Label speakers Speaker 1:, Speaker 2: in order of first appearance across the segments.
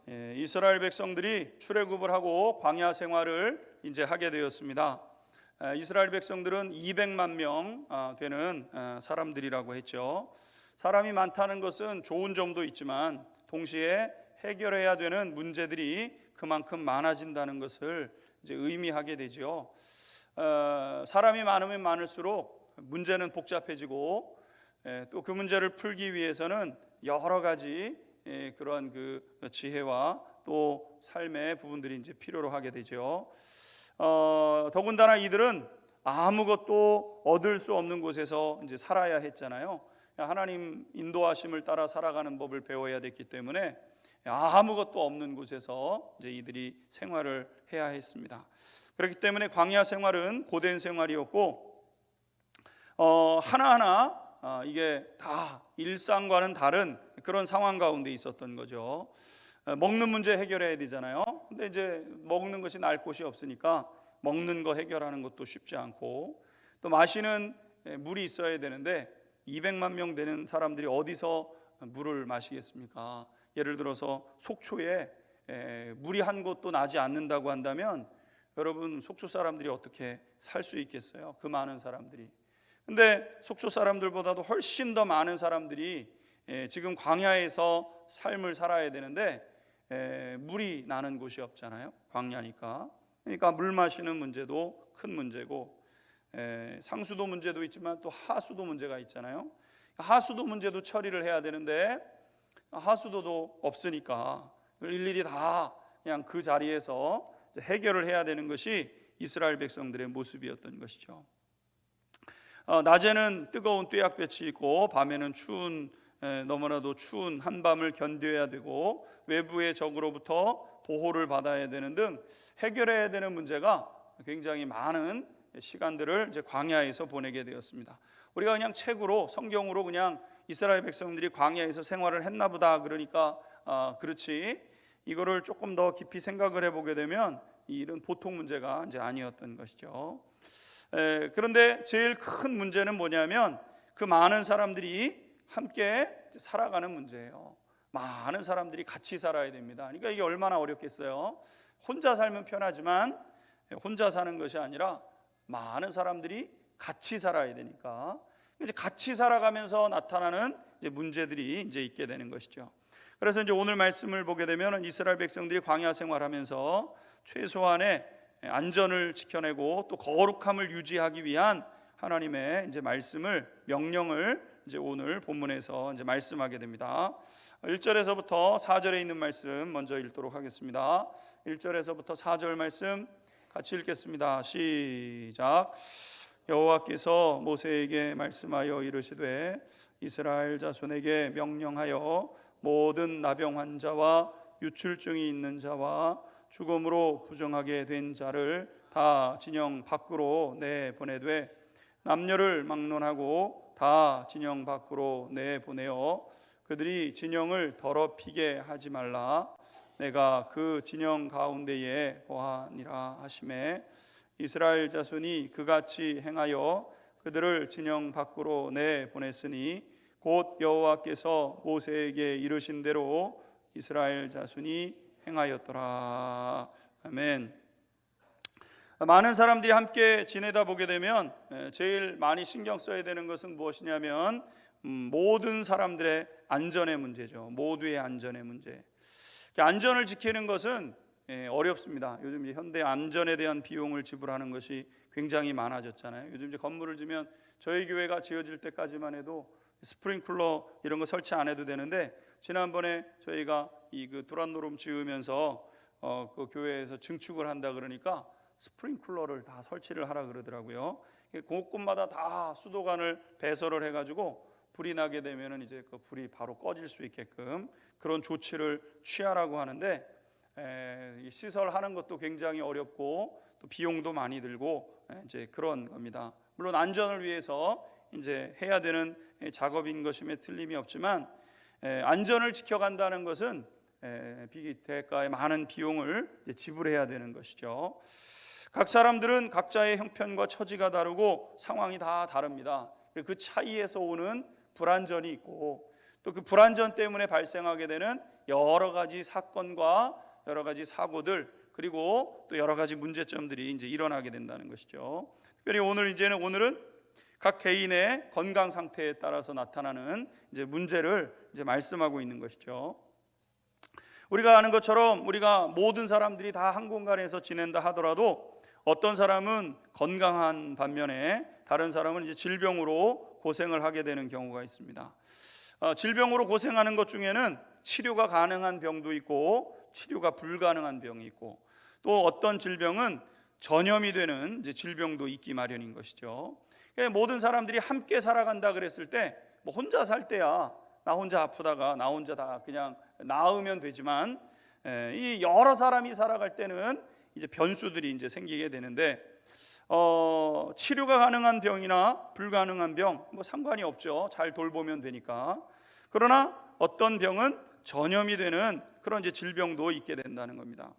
Speaker 1: 이스라엘 백성들이 출애굽을 하고 광야 생활을 이제 하게 되었습니다. 이스라엘 백성들은 200만 명 되는 사람들이라고 했죠. 사람이 많다는 것은 좋은 점도 있지만 동시에 해결해야 되는 문제들이 그만큼 많아진다는 것을 이제 의미하게 되죠. 사람이 많으면 많을수록 문제는 복잡해지고 또 그 문제를 풀기 위해서는 여러 가지 그러한 그 지혜와 또 삶의 부분들이 이제 필요로 하게 되죠. 더군다나 이들은 아무것도 얻을 수 없는 곳에서 이제 살아야 했잖아요. 하나님 인도하심을 따라 살아가는 법을 배워야 됐기 때문에 아무것도 없는 곳에서 이제 이들이 생활을 해야 했습니다. 그렇기 때문에 광야 생활은 고된 생활이었고 하나하나 이게 다 일상과는 다른 그런 상황 가운데 있었던 거죠. 먹는 문제 해결해야 되잖아요. 근데 이제 먹는 것이 날 곳이 없으니까 먹는 거 해결하는 것도 쉽지 않고 또 마시는 물이 있어야 되는데 200만 명 되는 사람들이 어디서 물을 마시겠습니까? 예를 들어서 속초에 물이 한 곳도 나지 않는다고 한다면 여러분 속초 사람들이 어떻게 살 수 있겠어요? 그 많은 사람들이. 근데 속초 사람들보다도 훨씬 더 많은 사람들이 지금 광야에서 삶을 살아야 되는데 물이 나는 곳이 없잖아요. 광야니까. 그러니까 물 마시는 문제도 큰 문제고 상수도 문제도 있지만 또 하수도 문제가 있잖아요. 하수도 문제도 처리를 해야 되는데 하수도도 없으니까 일일이 다 그냥 그 자리에서 해결을 해야 되는 것이 이스라엘 백성들의 모습이었던 것이죠. 낮에는 뜨거운 뙤약볕이 있고 밤에는 너무나도 추운 한밤을 견뎌야 되고 외부의 적으로부터 보호를 받아야 되는 등 해결해야 되는 문제가 굉장히 많은 시간들을 이제 광야에서 보내게 되었습니다. 우리가 그냥 책으로 성경으로 그냥 이스라엘 백성들이 광야에서 생활을 했나 보다 그러니까 그렇지 이거를 조금 더 깊이 생각을 해보게 되면 이 일은 보통 문제가 이제 아니었던 것이죠. 그런데 제일 큰 문제는 뭐냐면 그 많은 사람들이 함께 살아가는 문제예요. 많은 사람들이 같이 살아야 됩니다. 그러니까 이게 얼마나 어렵겠어요. 혼자 살면 편하지만 혼자 사는 것이 아니라 많은 사람들이 같이 살아야 되니까 이제 같이 살아가면서 나타나는 이제 문제들이 이제 있게 되는 것이죠. 그래서 이제 오늘 말씀을 보게 되면 이스라엘 백성들이 광야 생활하면서 최소한의 안전을 지켜내고 또 거룩함을 유지하기 위한 하나님의 이제 말씀을 명령을 이제 오늘 본문에서 이제 말씀하게 됩니다. 1절에서부터 4절에 있는 말씀 먼저 읽도록 하겠습니다. 1절에서부터 4절 말씀 같이 읽겠습니다. 시작. 여호와께서 모세에게 말씀하여 이르시되 이스라엘 자손에게 명령하여 모든 나병 환자와 유출증이 있는 자와 죽음으로 부정하게 된 자를 다 진영 밖으로 내보내되 남녀를 막론하고 다 진영 밖으로 내보내어 그들이 진영을 더럽히게 하지 말라. 내가 그 진영 가운데에 거하니라 하시매 이스라엘 자손이 그같이 행하여 그들을 진영 밖으로 내보냈으니 곧 여호와께서 모세에게 이르신 대로 이스라엘 자손이 행하였더라. 아멘. 많은 사람들이 함께 지내다 보게 되면 제일 많이 신경 써야 되는 것은 무엇이냐면 모든 사람들의 안전의 문제죠. 모두의 안전의 문제. 안전을 지키는 것은 어렵습니다. 요즘 현대 안전에 대한 비용을 지불하는 것이 굉장히 많아졌잖아요. 요즘 이제 건물을 지면 저희 교회가 지어질 때까지만 해도 스프링클러 이런 거 설치 안 해도 되는데 지난번에 저희가 그 두란노름 지으면서 그 교회에서 증축을 한다 그러니까 스프링클러를 다 설치를 하라 그러더라고요. 곳곳마다 다 수도관을 배설을 해가지고 불이 나게 되면은 이제 그 불이 바로 꺼질 수 있게끔 그런 조치를 취하라고 하는데 시설하는 것도 굉장히 어렵고 또 비용도 많이 들고 이제 그런 겁니다. 물론 안전을 위해서 이제 해야 되는 작업인 것임에 틀림이 없지만 안전을 지켜간다는 것은 비대가의 많은 비용을 지불해야 되는 것이죠. 각 사람들은 각자의 형편과 처지가 다르고 상황이 다 다릅니다. 그 차이에서 오는 불안전이 있고 또 그 불안전 때문에 발생하게 되는 여러 가지 사건과 여러 가지 사고들, 그리고 또 여러 가지 문제점들이 이제 일어나게 된다는 것이죠. 특별히 오늘은 각 개인의 건강 상태에 따라서 나타나는 이제 문제를 이제 말씀하고 있는 것이죠. 우리가 아는 것처럼 우리가 모든 사람들이 다 한 공간에서 지낸다 하더라도 어떤 사람은 건강한 반면에 다른 사람은 이제 질병으로 고생을 하게 되는 경우가 있습니다. 질병으로 고생하는 것 중에는 치료가 가능한 병도 있고 치료가 불가능한 병이 있고, 또 어떤 질병은 전염이 되는 이제 질병도 있기 마련인 것이죠. 모든 사람들이 함께 살아간다 그랬을 때 뭐 혼자 살 때야 나 혼자 아프다가 나 혼자 다 그냥 나으면 되지만, 이 여러 사람이 살아갈 때는 이제 변수들이 이제 생기게 되는데, 치료가 가능한 병이나 불가능한 병 뭐 상관이 없죠. 잘 돌보면 되니까. 그러나 어떤 병은 전염이 되는 그런 이제 질병도 있게 된다는 겁니다.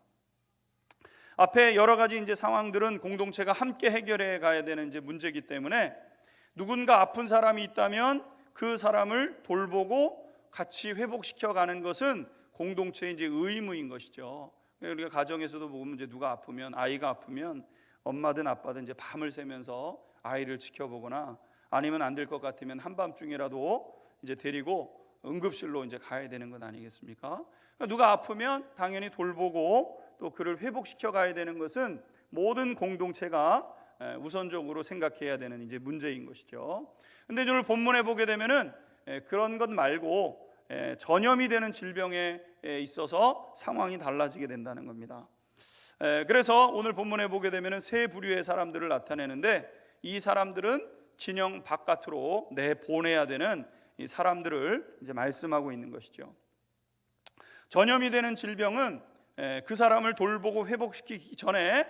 Speaker 1: 앞에 여러 가지 이제 상황들은 공동체가 함께 해결해 가야 되는 이제 문제이기 때문에, 누군가 아픈 사람이 있다면 그 사람을 돌보고 같이 회복시켜 가는 것은 공동체의 이제 의무인 것이죠. 우리가 가정에서도 보면 이제 누가 아프면, 아이가 아프면 엄마든 아빠든 이제 밤을 새면서 아이를 지켜보거나, 아니면 안 될 것 같으면 한밤중이라도 이제 데리고 응급실로 이제 가야 되는 것 아니겠습니까? 누가 아프면 당연히 돌보고 또 그를 회복시켜 가야 되는 것은 모든 공동체가 우선적으로 생각해야 되는 이제 문제인 것이죠. 근데 오늘 본문에 보게 되면은 그런 것 말고 전염이 되는 질병에 있어서 상황이 달라지게 된다는 겁니다. 그래서 오늘 본문에 보게 되면은 세 부류의 사람들을 나타내는데, 이 사람들은 진영 바깥으로 내보내야 되는 이 사람들을 이제 말씀하고 있는 것이죠. 전염이 되는 질병은 그 사람을 돌보고 회복시키기 전에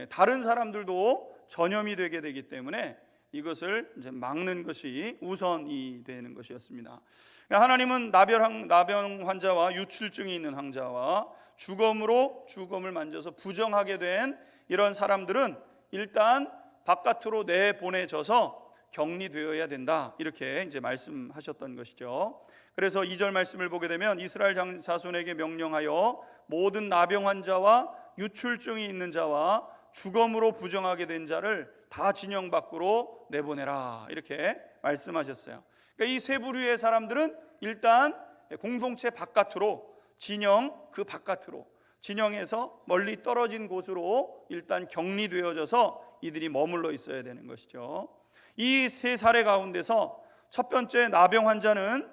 Speaker 1: 다른 사람들도 전염이 되게 되기 때문에 이것을 이제 막는 것이 우선이 되는 것이었습니다. 하나님은 나병 환자와 유출증이 있는 환자와 죽음을 만져서 부정하게 된 이런 사람들은 일단 바깥으로 내보내져서 격리되어야 된다, 이렇게 이제 말씀하셨던 것이죠. 그래서 2절 말씀을 보게 되면 이스라엘 자손에게 명령하여 모든 나병 환자와 유출증이 있는 자와 죽음으로 부정하게 된 자를 다 진영 밖으로 내보내라, 이렇게 말씀하셨어요. 그러니까 이 세 부류의 사람들은 일단 공동체 바깥으로, 진영 그 바깥으로, 진영에서 멀리 떨어진 곳으로 일단 격리되어져서 이들이 머물러 있어야 되는 것이죠. 이 세 사례 가운데서 첫 번째 나병 환자는,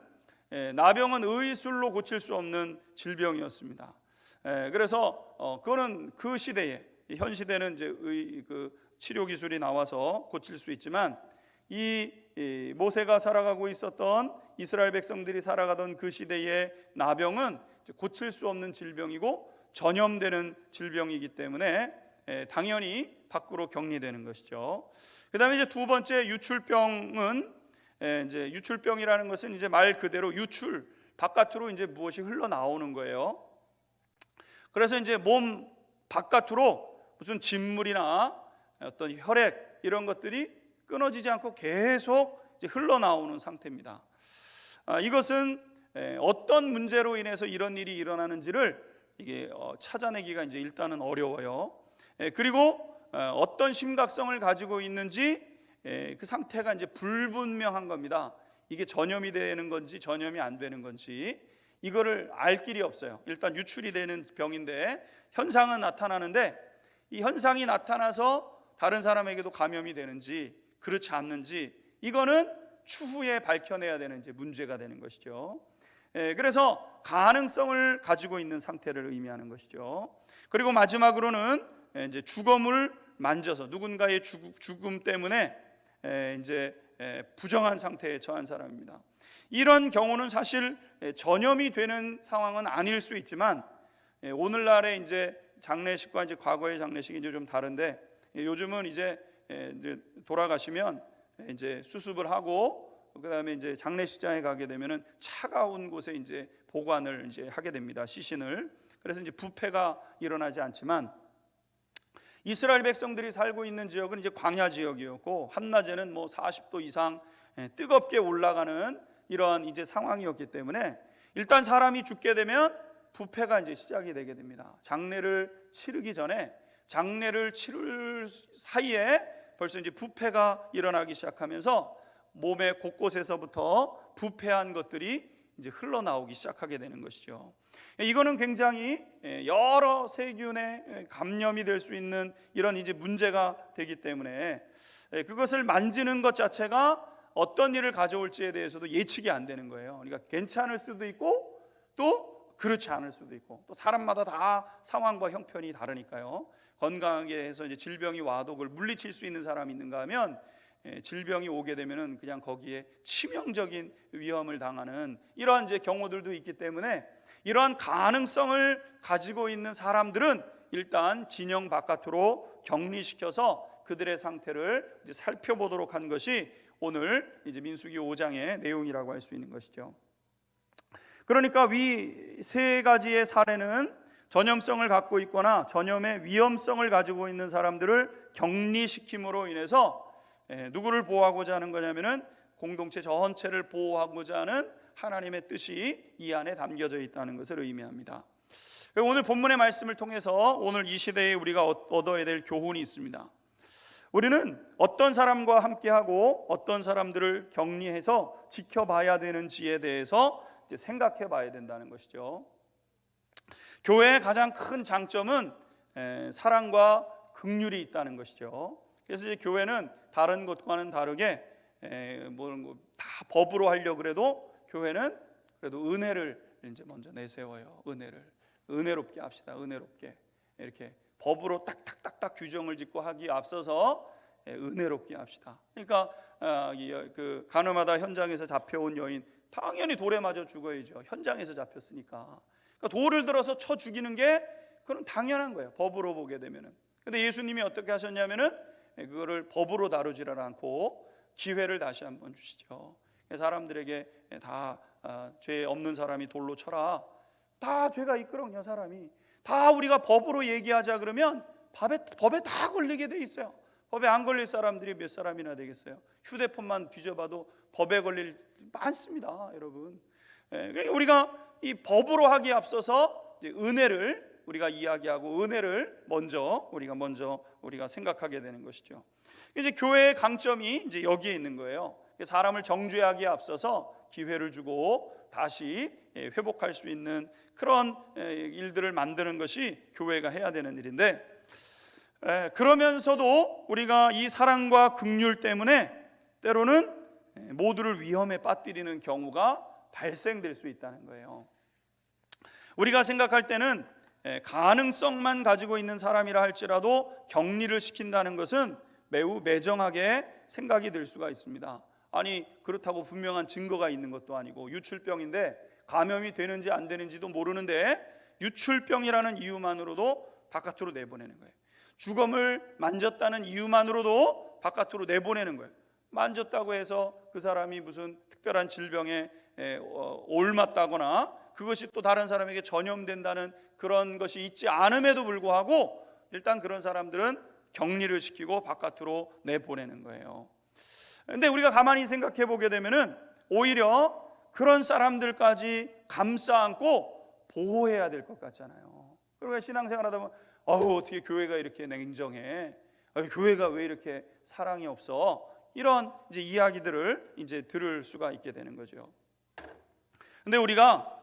Speaker 1: 나병은 의술로 고칠 수 없는 질병이었습니다. 그래서 그거는 그 시대에, 현 시대는 이제 그 치료 기술이 나와서 고칠 수 있지만, 이 모세가 살아가고 있었던, 이스라엘 백성들이 살아가던 그 시대의 나병은 고칠 수 없는 질병이고 전염되는 질병이기 때문에 당연히 밖으로 격리되는 것이죠. 그다음에 이제 두 번째 유출병은, 이제 유출병이라는 것은 이제 말 그대로 유출, 바깥으로 이제 무엇이 흘러나오는 거예요. 그래서 이제 몸 바깥으로 무슨 진물이나 어떤 혈액 이런 것들이 끊어지지 않고 계속 이제 흘러나오는 상태입니다. 이것은 어떤 문제로 인해서 이런 일이 일어나는지를 이게 찾아내기가 이제 일단은 어려워요. 그리고 어떤 심각성을 가지고 있는지 그 상태가 이제 불분명한 겁니다. 이게 전염이 되는 건지 전염이 안 되는 건지 이거를 알 길이 없어요. 일단 유출이 되는 병인데 현상은 나타나는데, 이 현상이 나타나서 다른 사람에게도 감염이 되는지 그렇지 않는지, 이거는 추후에 밝혀내야 되는 이제 문제가 되는 것이죠. 그래서 가능성을 가지고 있는 상태를 의미하는 것이죠. 그리고 마지막으로는 이제 죽음을 만져서 누군가의 죽음 때문에 이제 부정한 상태에 처한 사람입니다. 이런 경우는 사실 전염이 되는 상황은 아닐 수 있지만, 오늘날의 이제 장례식과 이제 과거의 장례식이 이제 좀 다른데, 요즘은 이제 돌아가시면 이제 수습을 하고 그다음에 이제 장례식장에 가게 되면은 차가운 곳에 이제 보관을 이제 하게 됩니다. 시신을. 그래서 이제 부패가 일어나지 않지만, 이스라엘 백성들이 살고 있는 지역은 이제 광야 지역이었고, 한낮에는 뭐 40도 이상 뜨겁게 올라가는 이러한 이제 상황이었기 때문에 일단 사람이 죽게 되면 부패가 이제 시작이 되게 됩니다. 장례를 치르기 전에 장례를 치를 사이에 벌써 이제 부패가 일어나기 시작하면서 몸의 곳곳에서부터 부패한 것들이 이제 흘러나오기 시작하게 되는 것이죠. 이거는 굉장히 여러 세균의 감염이 될 수 있는 이런 이제 문제가 되기 때문에 그것을 만지는 것 자체가 어떤 일을 가져올지에 대해서도 예측이 안 되는 거예요. 그러니까 괜찮을 수도 있고 또 그렇지 않을 수도 있고, 또 사람마다 다 상황과 형편이 다르니까요. 건강하게 해서 이제 질병이 와도 그걸 물리칠 수 있는 사람이 있는가 하면 질병이 오게 되면은 그냥 거기에 치명적인 위험을 당하는 이러한 이제 경우들도 있기 때문에 이러한 가능성을 가지고 있는 사람들은 일단 진영 바깥으로 격리시켜서 그들의 상태를 이제 살펴보도록 한 것이 오늘 이제 민수기 5장의 내용이라고 할 수 있는 것이죠. 그러니까 위 세 가지의 사례는 전염성을 갖고 있거나 전염의 위험성을 가지고 있는 사람들을 격리시킴으로 인해서 누구를 보호하고자 하는 거냐면은 공동체 전체를 보호하고자 하는 하나님의 뜻이 이 안에 담겨져 있다는 것을 의미합니다. 오늘 본문의 말씀을 통해서 오늘 이 시대에 우리가 얻어야 될 교훈이 있습니다. 우리는 어떤 사람과 함께하고 어떤 사람들을 격리해서 지켜봐야 되는지에 대해서 생각해 봐야 된다는 것이죠. 교회의 가장 큰 장점은 사랑과 긍휼이 있다는 것이죠. 그래서 이제 교회는 다른 것과는 다르게 다 법으로 하려고 그래도 교회는 그래도 은혜를 이제 먼저 내세워요. 은혜롭게 합시다. 은혜롭게 이렇게 법으로 딱딱딱딱 규정을 짓고 하기에 앞서서 은혜롭게 합시다. 그러니까 그 가늠하다 현장에서 잡혀온 여인 당연히 돌에 맞아 죽어야죠. 현장에서 잡혔으니까. 그러니까 돌을 들어서 쳐 죽이는 게 그건 당연한 거예요. 법으로 보게 되면은. 근데 예수님이 어떻게 하셨냐면은 그거를 법으로 다루지를 않고 기회를 다시 한번 주시죠. 사람들에게 다 죄 없는 사람이 돌로 쳐라. 다 죄가 있거든요. 사람이 다 우리가 법으로 얘기하자 그러면 법에 다 걸리게 돼 있어요. 법에 안 걸릴 사람들이 몇 사람이나 되겠어요. 휴대폰만 뒤져봐도 법에 걸릴 많습니다, 여러분. 그러니까 우리가 이 법으로 하기에 앞서서 이제 은혜를 우리가 이야기하고 은혜를 우리가 생각하게 되는 것이죠. 이제 교회의 강점이 이제 여기에 있는 거예요. 사람을 정죄하기에 앞서서 기회를 주고 다시 회복할 수 있는 그런 일들을 만드는 것이 교회가 해야 되는 일인데, 그러면서도 우리가 이 사랑과 긍휼 때문에 때로는 모두를 위험에 빠뜨리는 경우가 발생될 수 있다는 거예요. 우리가 생각할 때는 가능성만 가지고 있는 사람이라 할지라도 격리를 시킨다는 것은 매우 매정하게 생각이 들 수가 있습니다. 아니 그렇다고 분명한 증거가 있는 것도 아니고 유출병인데 감염이 되는지 안 되는지도 모르는데 유출병이라는 이유만으로도 바깥으로 내보내는 거예요. 주검을 만졌다는 이유만으로도 바깥으로 내보내는 거예요. 만졌다고 해서 그 사람이 무슨 특별한 질병에 옮았다거나 그것이 또 다른 사람에게 전염된다는 그런 것이 있지 않음에도 불구하고 일단 그런 사람들은 격리를 시키고 바깥으로 내보내는 거예요. 그런데 우리가 가만히 생각해 보게 되면은 오히려 그런 사람들까지 감싸 안고 보호해야 될 것 같잖아요. 그러니까 신앙생활하다 보면 어떻게 교회가 이렇게 냉정해? 교회가 왜 이렇게 사랑이 없어? 이런 이제 이야기들을 이제 들을 수가 있게 되는 거죠. 근데 우리가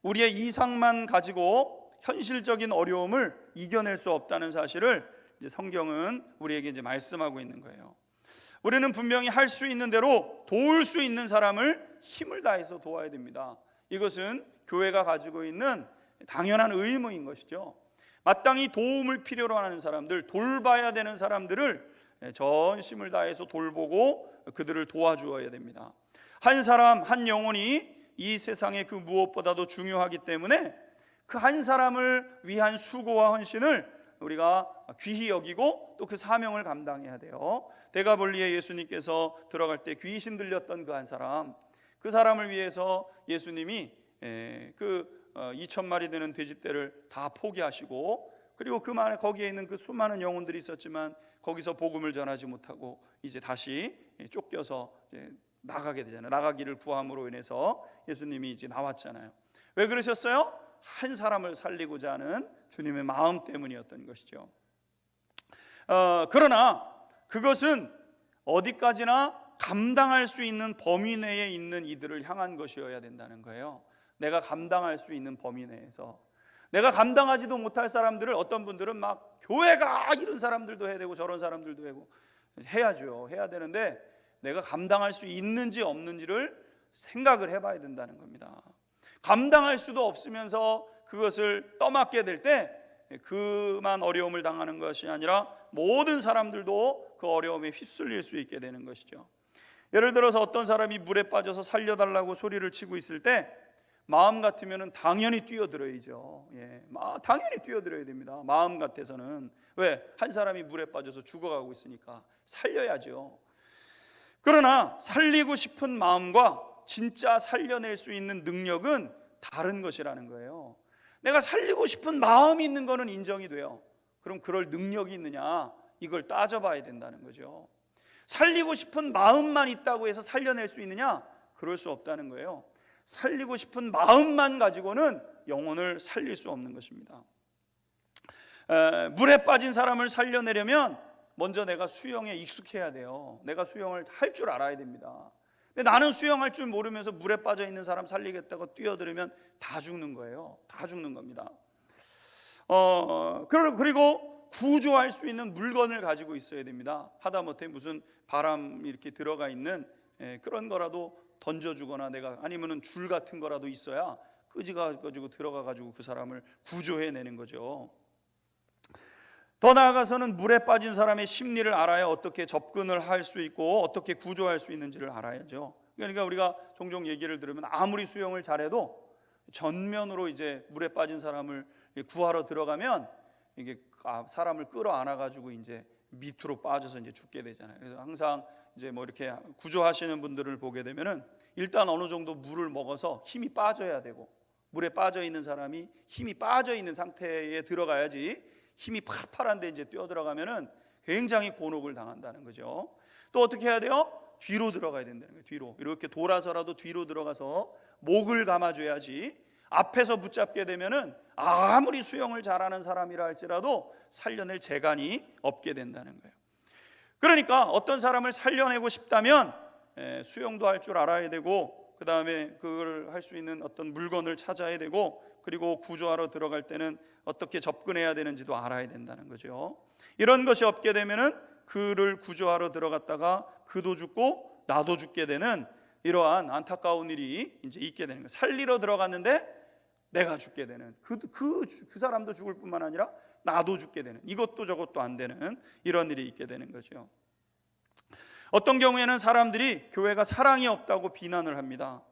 Speaker 1: 우리의 이상만 가지고 현실적인 어려움을 이겨낼 수 없다는 사실을 이제 성경은 우리에게 이제 말씀하고 있는 거예요. 우리는 분명히 할 수 있는 대로 도울 수 있는 사람을 힘을 다해서 도와야 됩니다. 이것은 교회가 가지고 있는 당연한 의무인 것이죠. 마땅히 도움을 필요로 하는 사람들, 돌봐야 되는 사람들을 전심을 다해서 돌보고 그들을 도와주어야 됩니다. 한 사람, 한 영혼이 이 세상에 그 무엇보다도 중요하기 때문에 그 한 사람을 위한 수고와 헌신을 우리가 귀히 여기고 또 그 사명을 감당해야 돼요. 대가볼리에 예수님께서 들어갈 때 귀신 들렸던 그 한 사람, 그 사람을 위해서 예수님이 2,000마리 되는 돼지떼를 다 포기하시고, 그리고 거기에 있는 그 수많은 영혼들이 있었지만 거기서 복음을 전하지 못하고 이제 다시 쫓겨서 나가게 되잖아요. 나가기를 구함으로 인해서 예수님이 이제 나왔잖아요. 왜 그러셨어요? 한 사람을 살리고자 하는 주님의 마음 때문이었던 것이죠. 그러나 그것은 어디까지나 감당할 수 있는 범위 내에 있는 이들을 향한 것이어야 된다는 거예요. 내가 감당할 수 있는 범위 내에서. 내가 감당하지도 못할 사람들을 어떤 분들은 막 교회가 이런 사람들도 해야 되고 저런 사람들도 하고 해야죠. 해야 되는데 내가 감당할 수 있는지 없는지를 생각을 해봐야 된다는 겁니다. 감당할 수도 없으면서 그것을 떠맡게 될 때 그만 어려움을 당하는 것이 아니라 모든 사람들도 그 어려움에 휩쓸릴 수 있게 되는 것이죠. 예를 들어서 어떤 사람이 물에 빠져서 살려달라고 소리를 치고 있을 때 마음 같으면 당연히 뛰어들어야죠. 당연히 뛰어들어야 됩니다. 마음 같아서는. 왜? 한 사람이 물에 빠져서 죽어가고 있으니까 살려야죠. 그러나 살리고 싶은 마음과 진짜 살려낼 수 있는 능력은 다른 것이라는 거예요. 내가 살리고 싶은 마음이 있는 거는 인정이 돼요. 그럼 그럴 능력이 있느냐? 이걸 따져봐야 된다는 거죠. 살리고 싶은 마음만 있다고 해서 살려낼 수 있느냐? 그럴 수 없다는 거예요. 살리고 싶은 마음만 가지고는 영혼을 살릴 수 없는 것입니다. 물에 빠진 사람을 살려내려면 먼저 내가 수영에 익숙해야 돼요. 내가 수영을 할 줄 알아야 됩니다. 근데 나는 수영할 줄 모르면서 물에 빠져 있는 사람 살리겠다고 뛰어들으면 다 죽는 거예요. 다 죽는 겁니다. 그리고 구조할 수 있는 물건을 가지고 있어야 됩니다. 하다못해 무슨 바람 이렇게 들어가 있는 그런 거라도 던져주거나 내가 아니면은 줄 같은 거라도 있어야 끄지가지고 들어가가지고 그 사람을 구조해내는 거죠. 더 나아가서는 물에 빠진 사람의 심리를 알아야 어떻게 접근을 할 수 있고 어떻게 구조할 수 있는지를 알아야죠. 그러니까 우리가 종종 얘기를 들으면 아무리 수영을 잘해도 전면으로 이제 물에 빠진 사람을 구하러 들어가면 이게 사람을 끌어안아 가지고 이제 밑으로 빠져서 이제 죽게 되잖아요. 그래서 항상 이제 뭐 이렇게 구조하시는 분들을 보게 되면은 일단 어느 정도 물을 먹어서 힘이 빠져야 되고 물에 빠져 있는 사람이 힘이 빠져 있는 상태에 들어가야지 힘이 팔팔한데 이제 뛰어 들어가면은 굉장히 곤혹을 당한다는 거죠. 또 어떻게 해야 돼요? 뒤로 들어가야 된다는 거예요. 뒤로 이렇게 돌아서라도 뒤로 들어가서 목을 감아줘야지 앞에서 붙잡게 되면은 아무리 수영을 잘하는 사람이라 할지라도 살려낼 재간이 없게 된다는 거예요. 그러니까 어떤 사람을 살려내고 싶다면 수영도 할 줄 알아야 되고 그 다음에 그걸 할 수 있는 어떤 물건을 찾아야 되고 그리고 구조하러 들어갈 때는 어떻게 접근해야 되는지도 알아야 된다는 거죠. 이런 것이 없게 되면은 그를 구조하러 들어갔다가 그도 죽고 나도 죽게 되는 이러한 안타까운 일이 이제 있게 되는 거예요. 살리러 들어갔는데 내가 죽게 되는 그 사람도 죽을 뿐만 아니라 나도 죽게 되는 이것도 저것도 안 되는 이런 일이 있게 되는 거죠. 어떤 경우에는 사람들이 교회가 사랑이 없다고 비난을 합니다.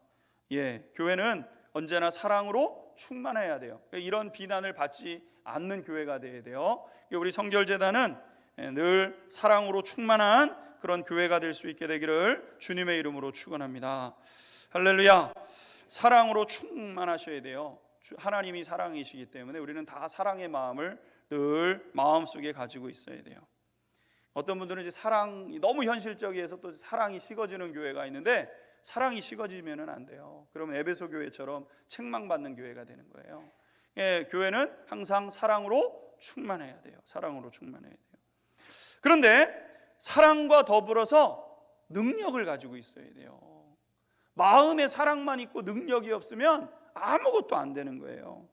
Speaker 1: 교회는 언제나 사랑으로 충만해야 돼요. 이런 비난을 받지 않는 교회가 되어야 돼요. 우리 성결재단은 늘 사랑으로 충만한 그런 교회가 될 수 있게 되기를 주님의 이름으로 축원합니다. 할렐루야. 사랑으로 충만하셔야 돼요. 하나님이 사랑이시기 때문에 우리는 다 사랑의 마음을 늘 마음속에 가지고 있어야 돼요. 어떤 분들은 이제 사랑이 너무 현실적이어서 또 사랑이 식어지는 교회가 있는데 사랑이 식어지면은 안 돼요. 그러면 에베소 교회처럼 책망받는 교회가 되는 거예요. 교회는 항상 사랑으로 충만해야 돼요. 사랑으로 충만해야 돼요. 그런데 사랑과 더불어서 능력을 가지고 있어야 돼요. 마음에 사랑만 있고 능력이 없으면 아무것도 안 되는 거예요.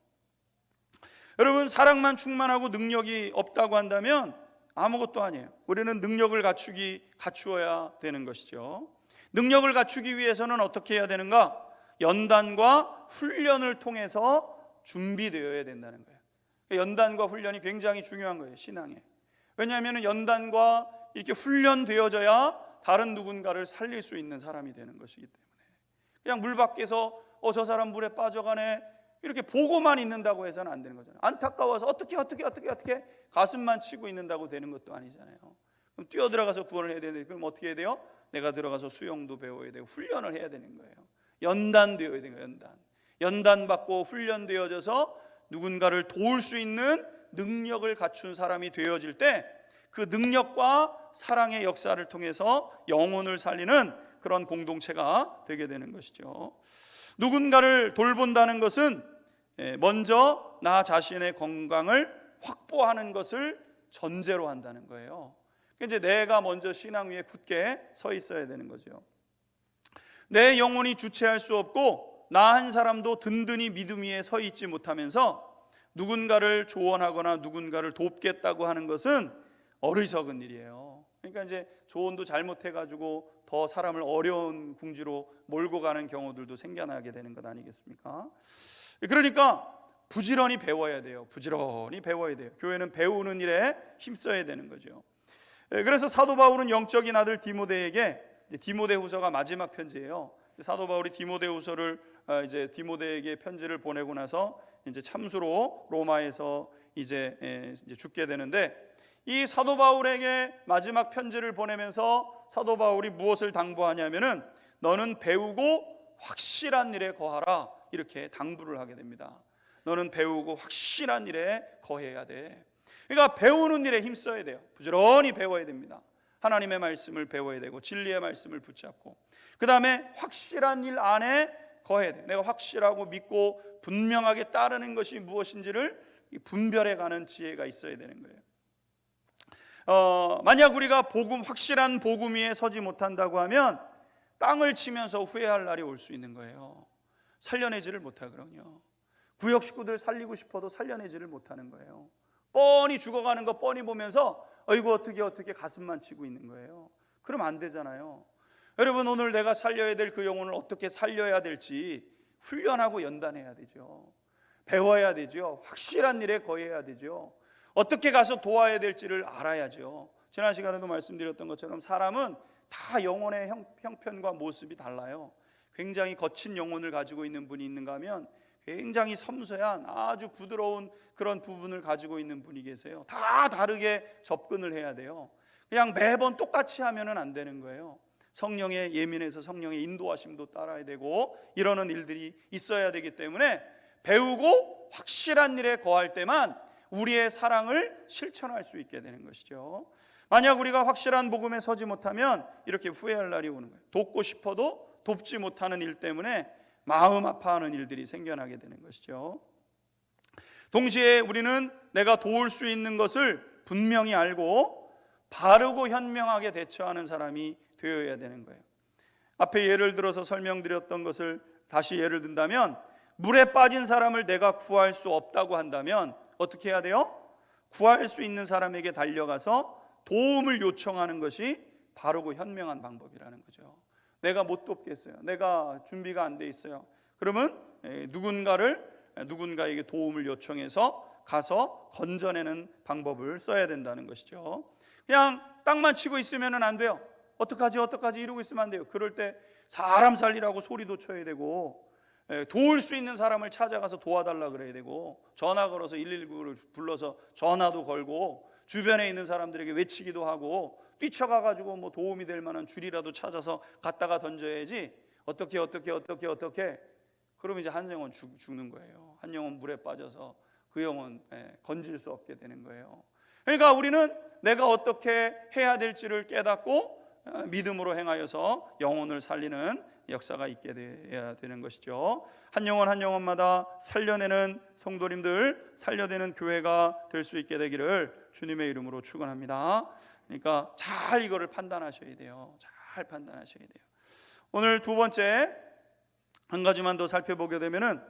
Speaker 1: 여러분, 사랑만 충만하고 능력이 없다고 한다면 아무것도 아니에요. 우리는 능력을 갖추어야 되는 것이죠. 능력을 갖추기 위해서는 어떻게 해야 되는가? 연단과 훈련을 통해서 준비되어야 된다는 거예요. 연단과 훈련이 굉장히 중요한 거예요, 신앙에. 왜냐하면 연단과 이렇게 훈련되어져야 다른 누군가를 살릴 수 있는 사람이 되는 것이기 때문에. 그냥 물 밖에서 저 사람 물에 빠져가네 이렇게 보고만 있는다고 해서는 안 되는 거잖아요. 안타까워서 어떻게 가슴만 치고 있는다고 되는 것도 아니잖아요. 그럼 뛰어들어가서 구원을 해야 되는데 그럼 어떻게 해야 돼요? 내가 들어가서 수영도 배워야 되고 훈련을 해야 되는 거예요. 연단되어야 되는 거예요. 연단받고 훈련되어져서 누군가를 도울 수 있는 능력을 갖춘 사람이 되어질 때 그 능력과 사랑의 역사를 통해서 영혼을 살리는 그런 공동체가 되게 되는 것이죠. 누군가를 돌본다는 것은 먼저 나 자신의 건강을 확보하는 것을 전제로 한다는 거예요. 이제 내가 먼저 신앙 위에 굳게 서 있어야 되는 거죠. 내 영혼이 주체할 수 없고 나 한 사람도 든든히 믿음 위에 서 있지 못하면서 누군가를 조언하거나 누군가를 돕겠다고 하는 것은 어리석은 일이에요. 그러니까 이제 조언도 잘못해가지고 더 사람을 어려운 궁지로 몰고 가는 경우들도 생겨나게 되는 것 아니겠습니까? 그러니까 부지런히 배워야 돼요. 부지런히 배워야 돼요. 교회는 배우는 일에 힘써야 되는 거죠. 그래서 사도 바울은 영적인 아들 디모데에게, 디모데후서가 마지막 편지예요. 사도 바울이 디모데후서를 이제 디모데에게 편지를 보내고 나서 이제 참수로 로마에서 이제 죽게 되는데, 이 사도 바울에게 마지막 편지를 보내면서 사도 바울이 무엇을 당부하냐면은 너는 배우고 확실한 일에 거하라, 이렇게 당부를 하게 됩니다. 너는 배우고 확실한 일에 거해야 돼. 그러니까 배우는 일에 힘써야 돼요. 부지런히 배워야 됩니다. 하나님의 말씀을 배워야 되고 진리의 말씀을 붙잡고, 그 다음에 확실한 일 안에 거해야 돼. 내가 확실하고 믿고 분명하게 따르는 것이 무엇인지를 분별해가는 지혜가 있어야 되는 거예요. 만약 우리가 확실한 복음 위에 서지 못한다고 하면 땅을 치면서 후회할 날이 올 수 있는 거예요. 살려내지를 못하거든요. 구역 식구들 살리고 싶어도 살려내지를 못하는 거예요. 뻔히 죽어가는 거 뻔히 보면서 어이구 어떻게 가슴만 치고 있는 거예요. 그러면 안 되잖아요. 여러분, 오늘 내가 살려야 될 그 영혼을 어떻게 살려야 될지 훈련하고 연단해야 되죠. 배워야 되죠. 확실한 일에 거해야 되죠. 어떻게 가서 도와야 될지를 알아야죠. 지난 시간에도 말씀드렸던 것처럼 사람은 다 영혼의 형편과 모습이 달라요. 굉장히 거친 영혼을 가지고 있는 분이 있는가 하면 굉장히 섬세한 아주 부드러운 그런 부분을 가지고 있는 분이 계세요. 다 다르게 접근을 해야 돼요. 그냥 매번 똑같이 하면은 안 되는 거예요. 성령의 예민해서 성령의 인도하심도 따라야 되고 이러는 일들이 있어야 되기 때문에 배우고 확실한 일에 거할 때만 우리의 사랑을 실천할 수 있게 되는 것이죠. 만약 우리가 확실한 복음에 서지 못하면 이렇게 후회할 날이 오는 거예요. 돕고 싶어도 돕지 못하는 일 때문에 마음 아파하는 일들이 생겨나게 되는 것이죠. 동시에 우리는 내가 도울 수 있는 것을 분명히 알고 바르고 현명하게 대처하는 사람이 되어야 되는 거예요. 앞에 예를 들어서 설명드렸던 것을 다시 예를 든다면, 물에 빠진 사람을 내가 구할 수 없다고 한다면 어떻게 해야 돼요? 구할 수 있는 사람에게 달려가서 도움을 요청하는 것이 바르고 현명한 방법이라는 거죠. 내가 못 돕겠어요. 내가 준비가 안 돼 있어요. 그러면 누군가에게 도움을 요청해서 가서 건져내는 방법을 써야 된다는 것이죠. 그냥 땅만 치고 있으면 안 돼요. 어떡하지 이러고 있으면 안 돼요. 그럴 때 사람 살리라고 소리도 쳐야 되고, 도울 수 있는 사람을 찾아가서 도와달라 그래야 되고, 전화 걸어서 119를 불러서 전화도 걸고 주변에 있는 사람들에게 외치기도 하고, 뛰쳐가가지고 뭐 도움이 될 만한 줄이라도 찾아서 갖다가 던져야지. 어떻게 그러면 이제 한 영혼 죽는 거예요. 한 영혼 물에 빠져서 그 영혼 건질 수 없게 되는 거예요. 그러니까 우리는 내가 어떻게 해야 될지를 깨닫고 믿음으로 행하여서 영혼을 살리는 역사가 있게 돼야 되는 것이죠. 한 영혼 한 영혼마다 살려내는 성도님들, 살려내는 교회가 될 수 있게 되기를 주님의 이름으로 축원합니다. 그러니까 잘 이거를 판단하셔야 돼요. 잘 판단하셔야 돼요. 오늘 두 번째 한 가지만 더 살펴보게 되면은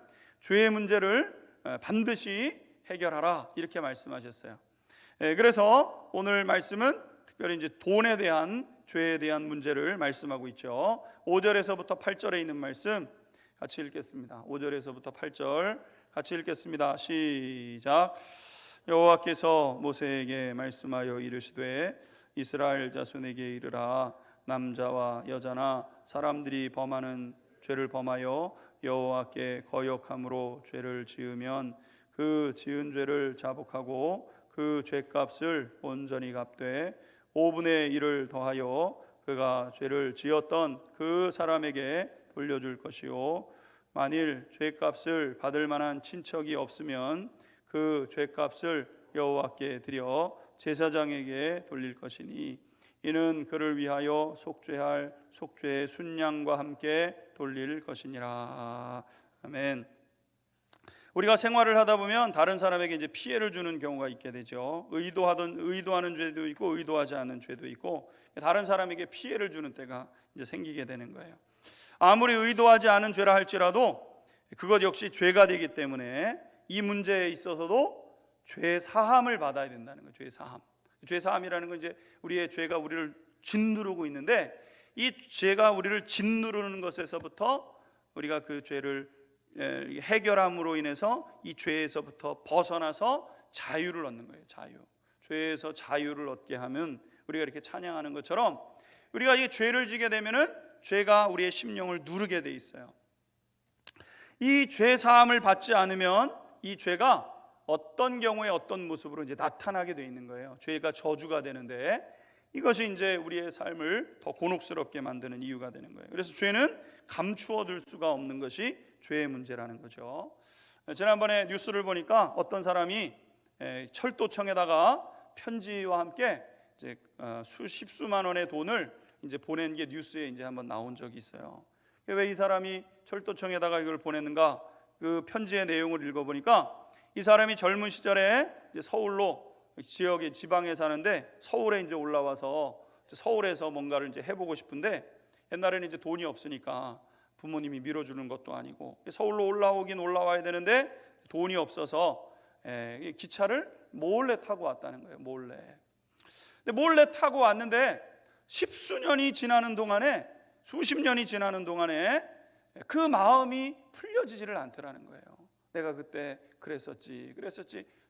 Speaker 1: 죄의 문제를 반드시 해결하라, 이렇게 말씀하셨어요. 그래서 오늘 말씀은 특별히 이제 돈에 대한, 죄에 대한 문제를 말씀하고 있죠. 5절에서부터 8절에 있는 말씀 같이 읽겠습니다. 5절에서부터 8절 같이 읽겠습니다. 시작. 여호와께서 모세에게 말씀하여 이르시되 이스라엘 자손에게 이르라. 남자와 여자나 사람들이 범하는 죄를 범하여 여호와께 거역함으로 죄를 지으면 그 지은 죄를 자복하고 그 죄값을 온전히 갚되 5분의 1을 더하여 그가 죄를 지었던 그 사람에게 돌려줄 것이요, 만일 죄값을 받을 만한 친척이 없으면 그 죄값을 여호와께 드려 제사장에게 돌릴 것이니 이는 그를 위하여 속죄할 속죄의 순양과 함께 돌릴 것이니라. 아멘. 우리가 생활을 하다 보면 다른 사람에게 이제 피해를 주는 경우가 있게 되죠. 의도하는 죄도 있고 의도하지 않은 죄도 있고, 다른 사람에게 피해를 주는 때가 이제 생기게 되는 거예요. 아무리 의도하지 않은 죄라 할지라도 그것 역시 죄가 되기 때문에 이 문제에 있어서도 죄 사함을 받아야 된다는 거예요. 죄 사함. 죄 사함이라는 건 이제 우리의 죄가 우리를 짓누르고 있는데, 이 죄가 우리를 짓누르는 것에서부터 우리가 그 죄를 해결함으로 인해서 이 죄에서부터 벗어나서 자유를 얻는 거예요. 자유. 죄에서 자유를 얻게 하면 우리가 이렇게 찬양하는 것처럼 우리가 이 죄를 지게 되면은 죄가 우리의 심령을 누르게 돼 있어요. 이 죄 사함을 받지 않으면 이 죄가 어떤 경우에 어떤 모습으로 이제 나타나게 돼 있는 거예요. 죄가 저주가 되는데, 이것이 이제 우리의 삶을 더 곤혹스럽게 만드는 이유가 되는 거예요. 그래서 죄는 감추어 둘 수가 없는 것이 죄의 문제라는 거죠. 지난번에 뉴스를 보니까 어떤 사람이 철도청에다가 편지와 함께 이제 수십수만 원의 돈을 이제 보낸 게 뉴스에 이제 한번 나온 적이 있어요. 왜 이 사람이 철도청에다가 이걸 보냈는가? 그 편지의 내용을 읽어보니까 이 사람이 젊은 시절에 이제 서울로 지역의 지방에 사는데 서울에 이제 올라와서 서울에서 뭔가를 이제 해보고 싶은데, 옛날에는 이제 돈이 없으니까 부모님이 밀어주는 것도 아니고 서울로 올라오긴 올라와야 되는데 돈이 없어서 기차를 몰래 타고 왔다는 거예요. 몰래. 근데 몰래 타고 왔는데 십수년이 지나는 동안에, 수십 년이 지나는 동안에 그 마음이 풀려지지를 않더라는 거예요. 내가 그때 그랬었지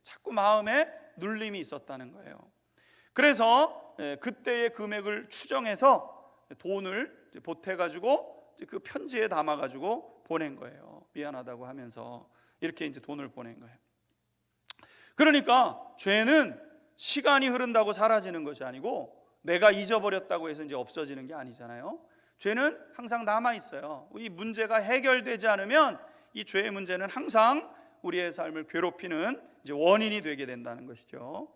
Speaker 1: 자꾸 마음에 눌림이 있었다는 거예요. 그래서 그때의 금액을 추정해서 돈을 보태가지고 그 편지에 담아가지고 보낸 거예요. 미안하다고 하면서 이렇게 이제 돈을 보낸 거예요. 그러니까 죄는 시간이 흐른다고 사라지는 것이 아니고 내가 잊어버렸다고 해서 이제 없어지는 게 아니잖아요. 죄는 항상 남아 있어요. 이 문제가 해결되지 않으면 이 죄의 문제는 항상 우리의 삶을 괴롭히는 이제 원인이 되게 된다는 것이죠.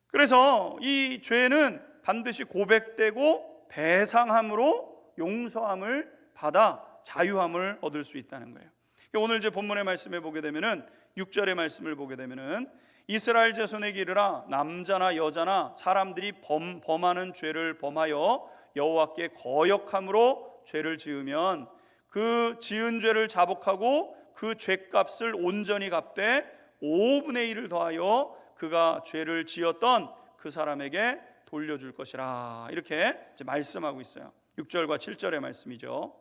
Speaker 1: 그래서 이 죄는 반드시 고백되고 배상함으로 용서함을 받아 자유함을 얻을 수 있다는 거예요. 오늘 이제 본문의 말씀에 보게 되면은 6절의 말씀을 보게 되면은 이스라엘 자손에게 이르라, 남자나 여자나 사람들이 범하는 죄를 범하여 여호와께 거역함으로 죄를 지으면 그 지은 죄를 자복하고 그 죄값을 온전히 갚되 5분의 1을 더하여 그가 죄를 지었던 그 사람에게 돌려줄 것이라. 이렇게 이제 말씀하고 있어요. 6절과 7절의 말씀이죠.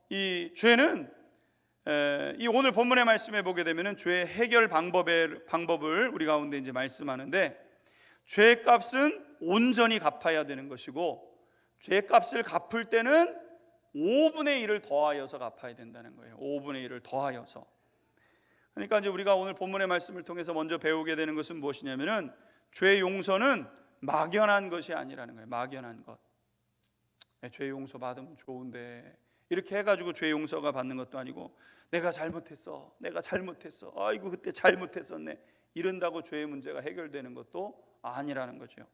Speaker 1: 이 죄는 이 오늘 본문의 말씀에 보게 되면은 죄 해결 방법을 우리 가운데 이제 말씀하는데, 죄값은 온전히 갚아야 되는 것이고 죄값을 갚을 때는 5분의 1을 더하여서 갚아야 된다는 거예요. 5분의 1을 더하여서. 그러니까 이제 우리가 오늘 본문의 말씀을 통해서 먼저 배우게 되는 것은 무엇이냐면은 죄 용서는 막연한 것이 아니라는 거예요. 막연한 것. 죄 용서 받으면 좋은데 이렇게 해가지고 죄 용서가 받는 것도 아니고, 내가 잘못했어, 아이고 그때 잘못했었네, 이런다고 죄의 문제가 해결되는 것도 아니라는 거죠.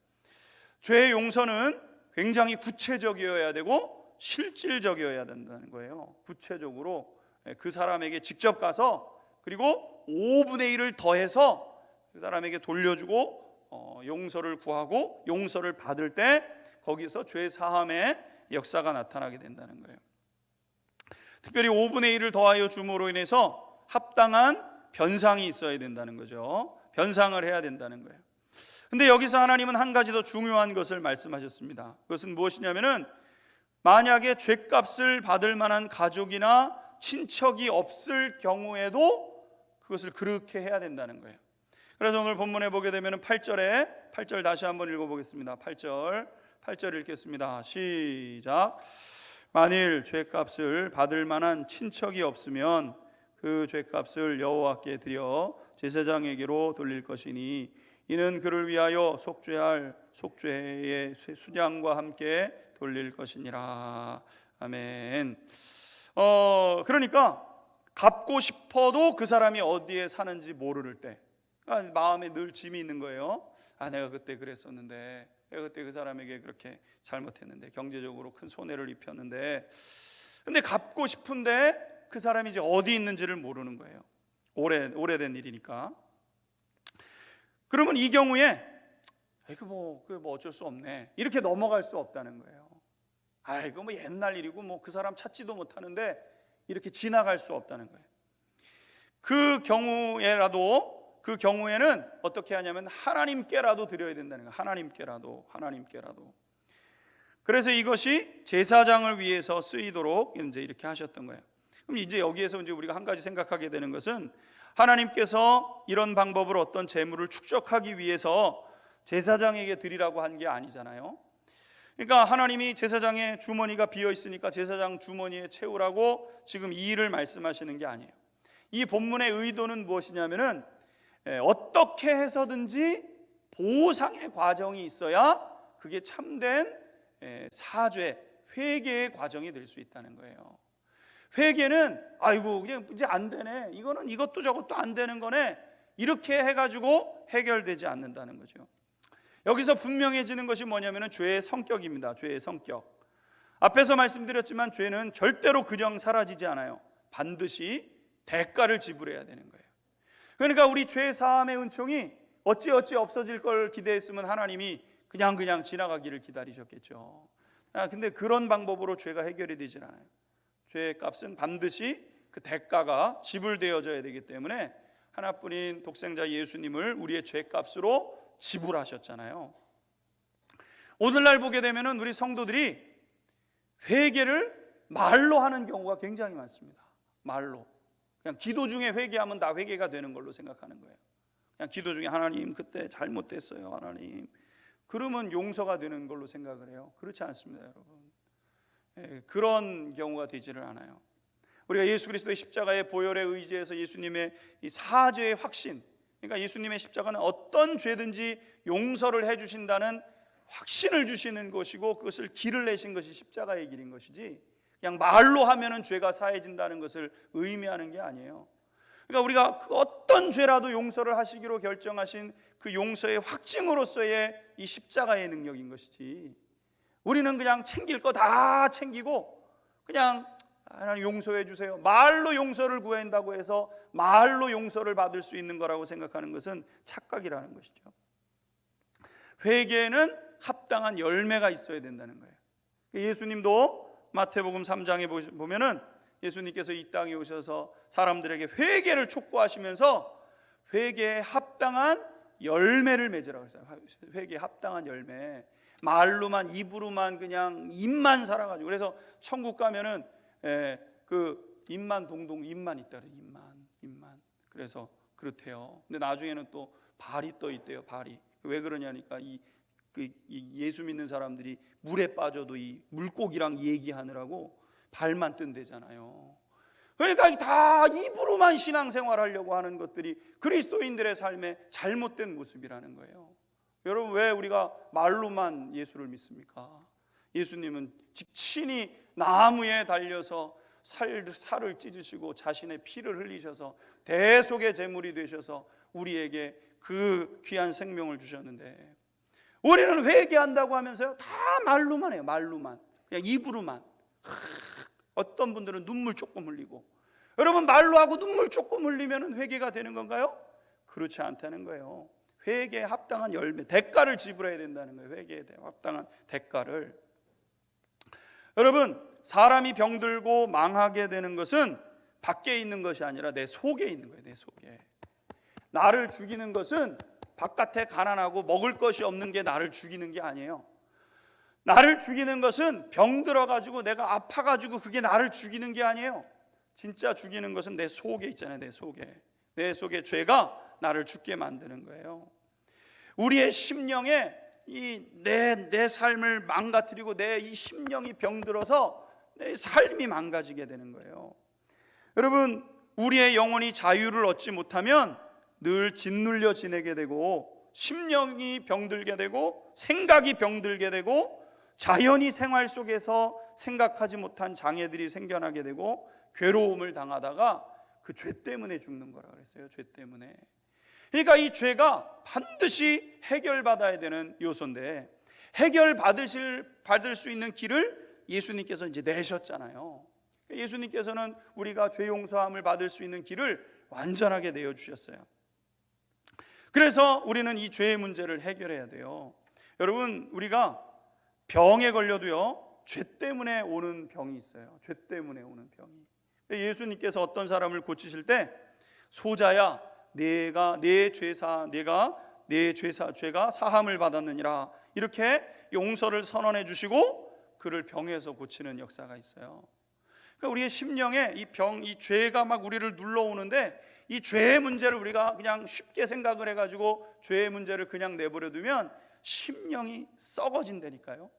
Speaker 1: 죄의 용서는 굉장히 구체적이어야 되고 실질적이어야 된다는 거예요. 구체적으로 그 사람에게 직접 가서 그리고 5분의 1을 더해서 그 사람에게 돌려주고 용서를 구하고 용서를 받을 때 거기서 죄 사함의 역사가 나타나게 된다는 거예요. 특별히 5분의 1을 더하여 줌으로 인해서 합당한 변상이 있어야 된다는 거죠. 변상을 해야 된다는 거예요. 근데 여기서 하나님은 한 가지 더 중요한 것을 말씀하셨습니다. 그것은 무엇이냐면은 만약에 죄값을 받을 만한 가족이나 친척이 없을 경우에도 그것을 그렇게 해야 된다는 거예요. 그래서 오늘 본문에 보게 되면은 8절 다시 한번 읽어보겠습니다. 8절 읽겠습니다. 시작. 만일 죄값을 받을 만한 친척이 없으면 그 죄값을 여호와께 드려 제사장에게로 돌릴 것이니 이는 그를 위하여 속죄할 속죄의 순양과 함께 돌릴 것이니라. 아멘. 그러니까 갚고 싶어도 그 사람이 어디에 사는지 모를 때, 그러니까 마음에 늘 짐이 있는 거예요. 내가 그때 그랬었는데, 내가 그때 그 사람에게 그렇게 잘못했는데, 경제적으로 큰 손해를 입혔는데, 근데 갚고 싶은데 그 사람이 이제 어디 있는지를 모르는 거예요. 오래된 일이니까. 그러면 이 경우에 뭐 어쩔 수 없네, 이렇게 넘어갈 수 없다는 거예요. 이거 뭐 옛날 일이고 뭐 그 사람 찾지도 못하는데 이렇게 지나갈 수 없다는 거예요. 그 경우에는 어떻게 하냐면 하나님께라도 드려야 된다는 거예요. 하나님께라도. 그래서 이것이 제사장을 위해서 쓰이도록 이제 이렇게 하셨던 거예요. 그럼 이제 여기에서 이제 우리가 한 가지 생각하게 되는 것은, 하나님께서 이런 방법으로 어떤 재물을 축적하기 위해서 제사장에게 드리라고 한 게 아니잖아요. 그러니까 하나님이 제사장의 주머니가 비어 있으니까 제사장 주머니에 채우라고 지금 이 일을 말씀하시는 게 아니에요. 이 본문의 의도는 무엇이냐면은, 어떻게 해서든지 보상의 과정이 있어야 그게 참된 사죄, 회개의 과정이 될 수 있다는 거예요. 회개는 그냥 이제 안 되네, 이거는 이것도 저것도 안 되는 거네, 이렇게 해가지고 해결되지 않는다는 거죠. 여기서 분명해지는 것이 뭐냐면은 죄의 성격입니다. 죄의 성격. 앞에서 말씀드렸지만 죄는 절대로 그냥 사라지지 않아요. 반드시 대가를 지불해야 되는 거예요. 그러니까 우리 죄 사함의 은총이 어찌 없어질 걸 기대했으면 하나님이 그냥 지나가기를 기다리셨겠죠. 근데 그런 방법으로 죄가 해결이 되질 않아요. 죄의 값은 반드시 그 대가가 지불되어져야 되기 때문에 하나뿐인 독생자 예수님을 우리의 죄값으로 지불하셨잖아요. 오늘날 보게 되면은 우리 성도들이 회개를 말로 하는 경우가 굉장히 많습니다. 말로. 그냥 기도 중에 회개하면 다 회개가 되는 걸로 생각하는 거예요. 그냥 기도 중에 하나님 그때 잘못됐어요, 하나님, 그러면 용서가 되는 걸로 생각을 해요. 그렇지 않습니다, 여러분. 그런 경우가 되지를 않아요. 우리가 예수 그리스도의 십자가의 보혈에 의지해서 예수님의 이 사죄의 확신, 그러니까 예수님의 십자가는 어떤 죄든지 용서를 해주신다는 확신을 주시는 것이고, 그것을 길을 내신 것이 십자가의 길인 것이지, 그냥 말로 하면은 죄가 사해진다는 것을 의미하는 게 아니에요. 그러니까 우리가 그 어떤 죄라도 용서를 하시기로 결정하신 그 용서의 확증으로서의 이 십자가의 능력인 것이지, 우리는 그냥 챙길 거 다 챙기고 그냥 하나님 용서해 주세요, 말로 용서를 구한다고 해서 말로 용서를 받을 수 있는 거라고 생각하는 것은 착각이라는 것이죠. 회개에는 합당한 열매가 있어야 된다는 거예요. 예수님도 마태복음 3장에 보면은 예수님께서 이 땅에 오셔서 사람들에게 회개를 촉구하시면서 회개에 합당한 열매를 맺으라고 했어요. 회개에 합당한 열매. 말로만, 입으로만 그냥 입만 살아가지고, 그래서 천국 가면은 그 입만 동동, 입만 있다 그래요. 입만. 그래서 그렇대요. 근데 나중에는 또 발이 떠 있대요. 발이. 왜 그러냐니까 이 예수 믿는 사람들이 물에 빠져도 이 물고기랑 얘기하느라고 발만 뜬대잖아요. 그러니까 다 입으로만 신앙생활 하려고 하는 것들이 그리스도인들의 삶의 잘못된 모습이라는 거예요. 여러분, 왜 우리가 말로만 예수를 믿습니까? 예수님은 직신이 나무에 달려서 살을 찢으시고 자신의 피를 흘리셔서 대속의 제물이 되셔서 우리에게 그 귀한 생명을 주셨는데, 우리는 회개한다고 하면서요 다 말로만 해요. 말로만, 그냥 입으로만. 어떤 분들은 눈물 조금 흘리고. 여러분, 말로 하고 눈물 조금 흘리면 회개가 되는 건가요? 그렇지 않다는 거예요. 회개에 합당한 열매, 대가를 지불해야 된다는 거예요. 회개에 합당한 대가를. 여러분, 사람이 병들고 망하게 되는 것은 밖에 있는 것이 아니라 내 속에 있는 거예요. 내 속에. 나를 죽이는 것은 바깥에 가난하고 먹을 것이 없는 게 나를 죽이는 게 아니에요. 나를 죽이는 것은 병 들어가지고 내가 아파가지고 그게 나를 죽이는 게 아니에요. 진짜 죽이는 것은 내 속에 있잖아요. 내 속에 죄가 나를 죽게 만드는 거예요. 우리의 심령에 내 삶을 망가뜨리고 내 이 심령이 병들어서 내 삶이 망가지게 되는 거예요. 여러분, 우리의 영혼이 자유를 얻지 못하면 늘 짓눌려 지내게 되고, 심령이 병들게 되고, 생각이 병들게 되고, 자연히 생활 속에서 생각하지 못한 장애들이 생겨나게 되고, 괴로움을 당하다가 그 죄 때문에 죽는 거라 그랬어요. 죄 때문에. 그러니까 이 죄가 반드시 해결받아야 되는 요소인데, 받을 수 있는 길을 예수님께서 이제 내셨잖아요. 예수님께서는 우리가 죄 용서함을 받을 수 있는 길을 완전하게 내어 주셨어요. 그래서 우리는 이 죄의 문제를 해결해야 돼요. 여러분, 우리가 병에 걸려도요, 죄 때문에 오는 병이 있어요. 죄 때문에 오는 병이. 예수님께서 어떤 사람을 고치실 때, 소자야, 내가 내 죄가 사함을 받았느니라, 이렇게 용서를 선언해 주시고 그를 병에서 고치는 역사가 있어요. 그러니까 우리의 심령에 이 죄가 막 우리를 눌러오는데, 이 죄의 문제를 우리가 그냥 쉽게 생각을 해가지고 죄의 문제를 그냥 내버려 두면 심령이 썩어진다니까요.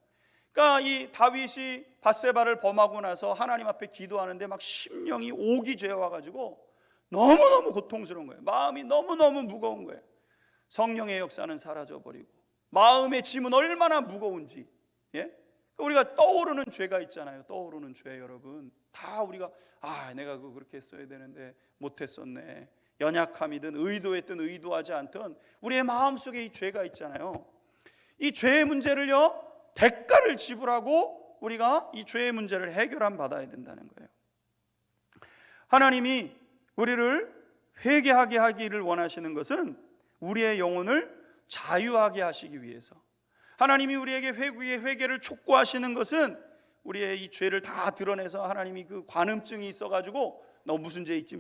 Speaker 1: 그러니까 이 다윗이 밧세바를 범하고 나서 하나님 앞에 기도하는데 막 심령이 오기죄 와가지고 너무너무 고통스러운 거예요. 마음이 너무너무 무거운 거예요. 성령의 역사는 사라져버리고 마음의 짐은 얼마나 무거운지. 예? 우리가 떠오르는 죄가 있잖아요. 떠오르는 죄, 여러분. 다 우리가 내가 그렇게 했어야 되는데 못했었네. 연약함이든 의도했든 의도하지 않든 우리의 마음속에 이 죄가 있잖아요. 이 죄의 문제를요, 대가를 지불하고 우리가 이 죄의 문제를 해결함 받아야 된다는 거예요. 하나님이 우리를 회개하게 하기를 원하시는 것은 우리의 영혼을 자유하게 하시기 위해서, 하나님이 우리에게 회개를 촉구하시는 것은 우리의 이 죄를 다 드러내서 하나님이 그 관음증이 있어가지고 너 무슨 죄 있지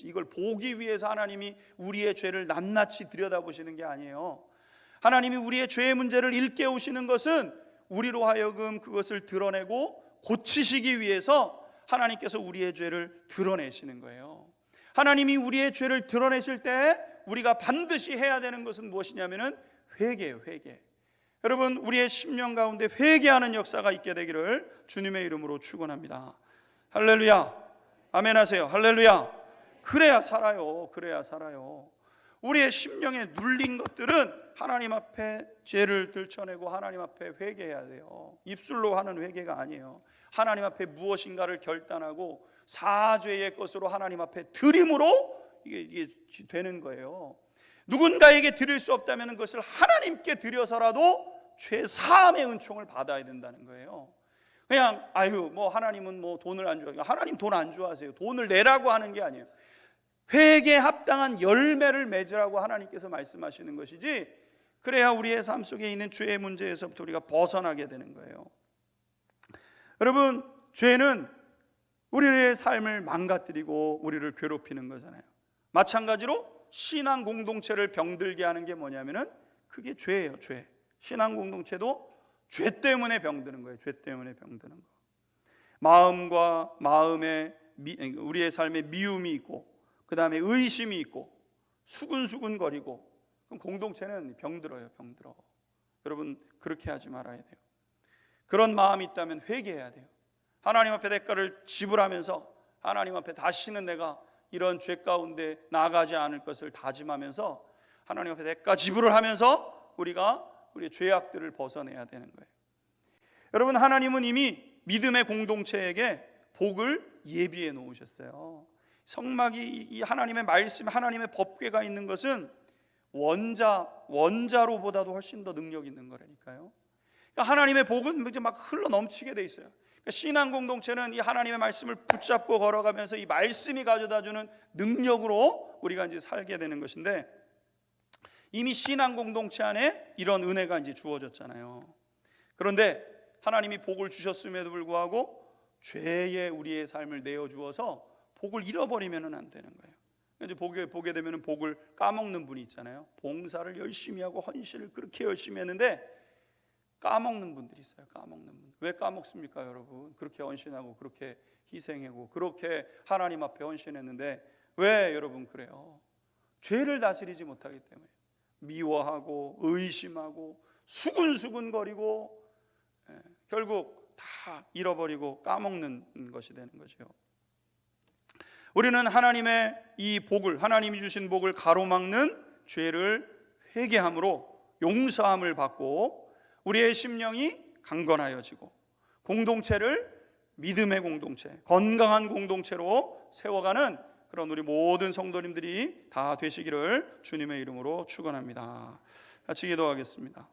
Speaker 1: 이걸 보기 위해서 하나님이 우리의 죄를 낱낱이 들여다보시는 게 아니에요. 하나님이 우리의 죄의 문제를 일깨우시는 것은 우리로 하여금 그것을 드러내고 고치시기 위해서 하나님께서 우리의 죄를 드러내시는 거예요. 하나님이 우리의 죄를 드러내실 때 우리가 반드시 해야 되는 것은 무엇이냐면은 회개예요. 회개. 여러분, 우리의 심령 가운데 회개하는 역사가 있게 되기를 주님의 이름으로 축원합니다. 할렐루야. 아멘 하세요. 할렐루야. 그래야 살아요. 그래야 살아요. 우리의 심령에 눌린 것들은 하나님 앞에 죄를 들춰내고 하나님 앞에 회개해야 돼요. 입술로 하는 회개가 아니에요. 하나님 앞에 무엇인가를 결단하고 사죄의 것으로 하나님 앞에 드림으로 이게 되는 거예요. 누군가에게 드릴 수 없다면 그것을 하나님께 드려서라도 죄 사함의 은총을 받아야 된다는 거예요. 그냥 하나님은 돈을 안 좋아해요. 하나님 돈 안 좋아하세요. 돈을 내라고 하는 게 아니에요. 회개에 합당한 열매를 맺으라고 하나님께서 말씀하시는 것이지, 그래야 우리의 삶 속에 있는 죄의 문제에서부터 우리가 벗어나게 되는 거예요. 여러분, 죄는 우리의 삶을 망가뜨리고 우리를 괴롭히는 거잖아요. 마찬가지로 신앙 공동체를 병들게 하는 게 뭐냐면은 그게 죄예요. 죄. 신앙 공동체도 죄 때문에 병드는 거예요. 죄 때문에 병드는 거. 마음과 마음에 우리의 삶에 미움이 있고, 그 다음에 의심이 있고, 수근수근거리고, 그럼 공동체는 병들어요. 병들어. 여러분, 그렇게 하지 말아야 돼요. 그런 마음이 있다면 회개해야 돼요. 하나님 앞에 대가를 지불하면서 하나님 앞에 다시는 내가 이런 죄 가운데 나아가지 않을 것을 다짐하면서 하나님 앞에 대가 지불을 하면서 우리가 우리의 죄악들을 벗어내야 되는 거예요. 여러분, 하나님은 이미 믿음의 공동체에게 복을 예비해 놓으셨어요. 성막이 이 하나님의 말씀, 하나님의 법궤가 있는 것은 원자로보다도 훨씬 더 능력 있는 거라니까요. 그러니까 하나님의 복은 이제 막 흘러 넘치게 돼 있어요. 그러니까 신앙 공동체는 이 하나님의 말씀을 붙잡고 걸어가면서 이 말씀이 가져다주는 능력으로 우리가 이제 살게 되는 것인데, 이미 신앙 공동체 안에 이런 은혜가 이제 주어졌잖아요. 그런데 하나님이 복을 주셨음에도 불구하고 죄에 우리의 삶을 내어 주어서 복을 잃어버리면은 안 되는 거예요. 이제 보게 되면은 복을 까먹는 분이 있잖아요. 봉사를 열심히 하고 헌신을 그렇게 열심히 했는데 까먹는 분들이 있어요. 까먹는 분. 왜 까먹습니까, 여러분? 그렇게 헌신하고 그렇게 희생하고 그렇게 하나님 앞에 헌신했는데 왜 여러분 그래요? 죄를 다스리지 못하기 때문에 미워하고 의심하고 수근수근거리고 결국 다 잃어버리고 까먹는 것이 되는 거죠. 우리는 하나님의 이 복을, 하나님이 주신 복을 가로막는 죄를 회개함으로 용서함을 받고 우리의 심령이 강건하여지고 공동체를 믿음의 공동체, 건강한 공동체로 세워가는 그런 우리 모든 성도님들이 다 되시기를 주님의 이름으로 축원합니다. 같이 기도하겠습니다.